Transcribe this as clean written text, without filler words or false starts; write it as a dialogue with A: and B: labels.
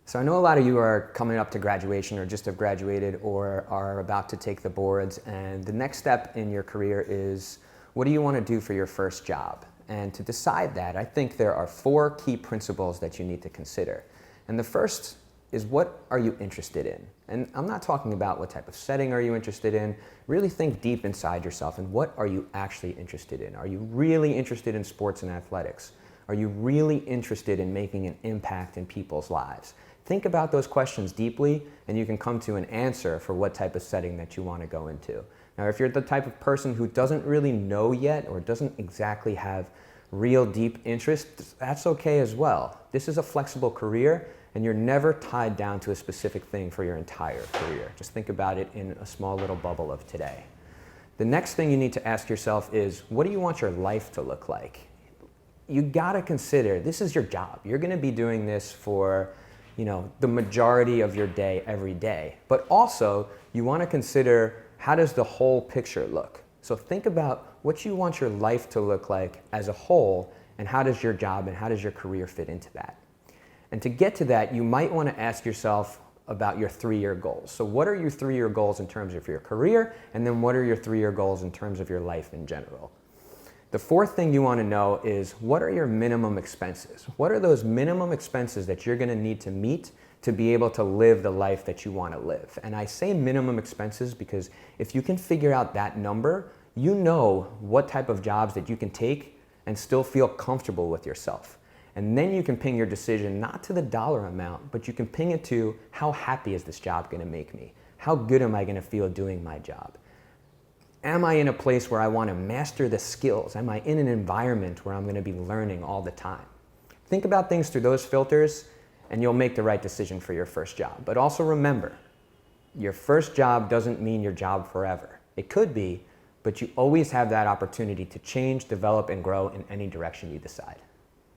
A: So I know a lot of you are coming up to graduation or just have graduated or are about to take the boards, and the next step in your career is, what do you want to do for your first job? And to decide that, I think there are 4 key principles that you need to consider. And the first is, what are you interested in? And I'm not talking about what type of setting are you interested in. Really think deep inside yourself, and what are you actually interested in? Are you really interested in sports and athletics? Are you really interested in making an impact in people's lives? Think about those questions deeply, and you can come to an answer for what type of setting that you want to go into. Now, if you're the type of person who doesn't really know yet or doesn't exactly have real deep interest, that's okay as well. This is a flexible career, and you're never tied down to a specific thing for your entire career. Just think about it in a small little bubble of today. The next thing you need to ask yourself is, what do you want your life to look like? You gotta consider, this is your job. You're gonna be doing this for the majority of your day every day. But also, you want to consider, how does the whole picture look? So think about what you want your life to look like as a whole, and how does your job and how does your career fit into that? And to get to that, you might want to ask yourself about your 3-year goals. So what are your 3-year goals in terms of your career, and then what are your 3-year goals in terms of your life in general? The fourth thing you want to know is, what are your minimum expenses? What are those minimum expenses that you're going to need to meet to be able to live the life that you want to live? And I say minimum expenses because if you can figure out that number, you know what type of jobs that you can take and still feel comfortable with yourself. And then you can ping your decision not to the dollar amount, but you can ping it to, how happy is this job going to make me? How good am I going to feel doing my job? Am I in a place where I want to master the skills? Am I in an environment where I'm going to be learning all the time? Think about things through those filters, and you'll make the right decision for your first job. But also remember, your first job doesn't mean your job forever. It could be, but you always have that opportunity to change, develop, and grow in any direction you decide.